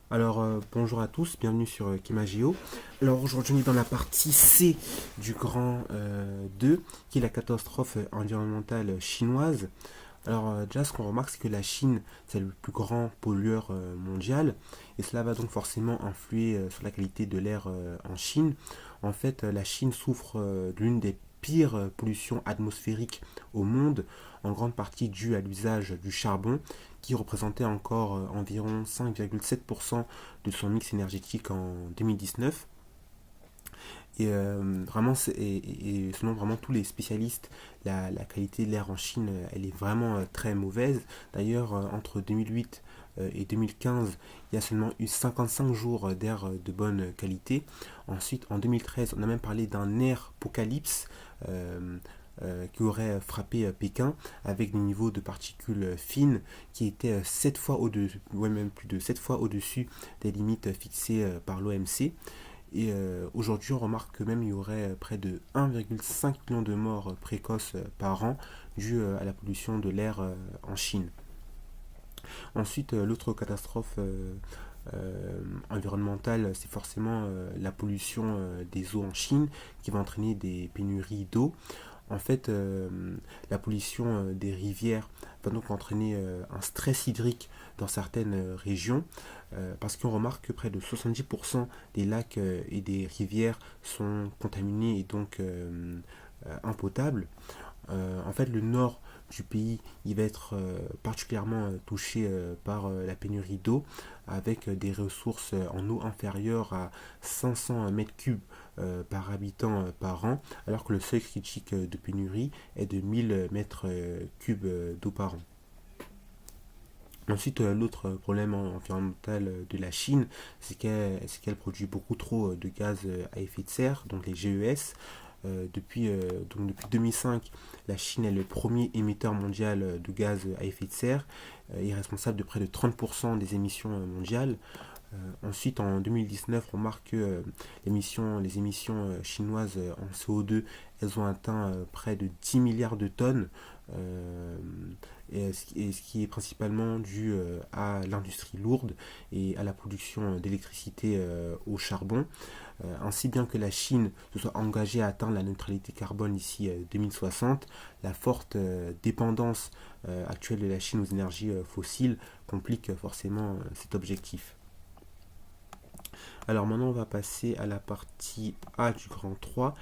Alors, bonjour à tous, bienvenue sur Kimagio. Alors, aujourd'hui, on est dans la partie C du grand 2, qui est la catastrophe environnementale chinoise. Alors, déjà, ce qu'on remarque, c'est que la Chine, c'est le plus grand pollueur mondial, et cela va donc forcément influer sur la qualité de l'air en Chine. En fait, la Chine souffre de l'une des pires pollutions atmosphériques au monde, en grande partie due à l'usage du charbon, qui représentait encore environ 5,7% de son mix énergétique en 2019. Vraiment, et selon vraiment tous les spécialistes, la qualité de l'air en Chine, elle est vraiment très mauvaise. D'ailleurs, entre 2008 et 2015, il y a seulement eu 55 jours d'air de bonne qualité. Ensuite, en 2013, on a même parlé d'un air apocalypse qui aurait frappé Pékin avec des niveaux de particules fines qui étaient 7 fois au-dessus, ouais, même plus de 7 fois au-dessus des limites fixées par l'OMC. Et aujourd'hui, on remarque que même il y aurait près de 1,5 million de morts précoces par an dues à la pollution de l'air en Chine. Ensuite, l'autre catastrophe environnementale, c'est forcément la pollution des eaux en Chine qui va entraîner des pénuries d'eau. En fait, la pollution des rivières va donc entraîner un stress hydrique dans certaines régions, parce qu'on remarque que près de 70% des lacs et des rivières sont contaminés et donc impotables. En fait, le nord du pays, il va être particulièrement touché par la pénurie d'eau, avec des ressources en eau inférieures à 500 mètres cubes par habitant par an, alors que le seuil critique de pénurie est de 1000 mètres cubes d'eau par an. Ensuite, l'autre problème environnemental de la Chine, c'est qu'elle produit beaucoup trop de gaz à effet de serre, donc les GES. Depuis 2005, la Chine est le premier émetteur mondial de gaz à effet de serre, et est responsable de près de 30% des émissions mondiales. Ensuite, en 2019, on remarque que les émissions chinoises en CO2, elles ont atteint près de 10 milliards de tonnes, euh, ce qui est principalement dû à l'industrie lourde et à la production d'électricité au charbon, ainsi bien que la Chine se soit engagée à atteindre la neutralité carbone d'ici 2060. La forte dépendance actuelle de la Chine aux énergies fossiles complique forcément cet objectif. Alors maintenant, on va passer à la partie A du grand 3,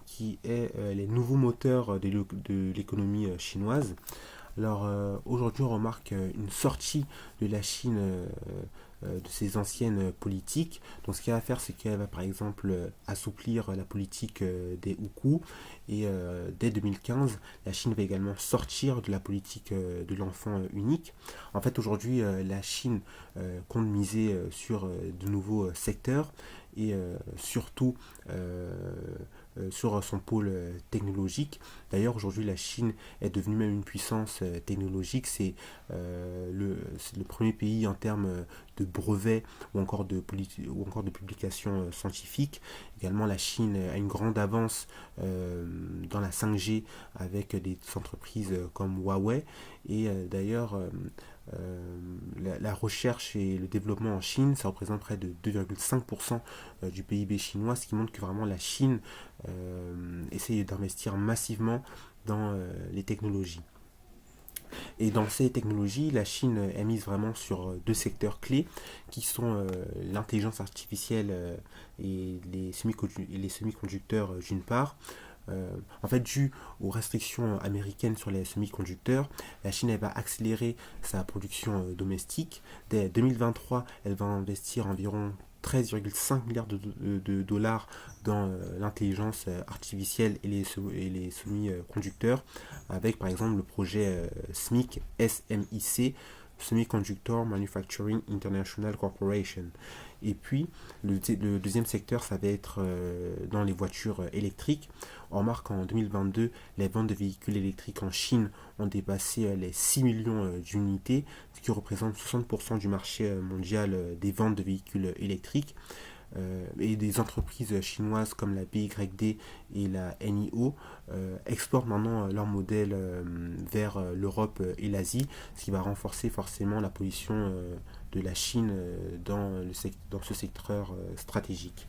qui est les nouveaux moteurs de l'économie chinoise. Alors aujourd'hui, on remarque une sortie de la Chine de ses anciennes politiques. Donc ce qu'elle va faire, c'est qu'elle va par exemple assouplir la politique des Oukou. Et dès 2015, la Chine va également sortir de la politique de l'enfant unique. En fait, aujourd'hui, la Chine compte miser sur de nouveaux secteurs et surtout sur son pôle technologique. D'ailleurs, aujourd'hui, la Chine est devenue même une puissance technologique. C'est le premier pays en termes de brevets ou encore de publications scientifiques. Également, la Chine a une grande avance dans la 5G avec des entreprises comme Huawei. Et d'ailleurs, la recherche et le développement en Chine, ça représente près de 2,5% du PIB chinois, ce qui montre que vraiment la Chine essaye d'investir massivement dans les technologies. Et dans ces technologies, la Chine est mise vraiment sur deux secteurs clés qui sont l'intelligence artificielle et les semi-conducteurs d'une part. En fait, dû aux restrictions américaines sur les semi-conducteurs, la Chine elle va accélérer sa production domestique. Dès 2023, elle va investir environ 13,5 milliards de dollars dans l'intelligence artificielle et les semi-conducteurs, avec par exemple le projet SMIC, Semiconductor Manufacturing International Corporation. Et puis, le deuxième secteur, ça va être dans les voitures électriques. On remarque qu'en 2022, les ventes de véhicules électriques en Chine ont dépassé les 6 millions d'unités, ce qui représente 60% du marché mondial des ventes de véhicules électriques. Et des entreprises chinoises comme la BYD et la NIO exportent maintenant leur modèle vers l'Europe et l'Asie, ce qui va renforcer forcément la position de la Chine dans ce secteur stratégique.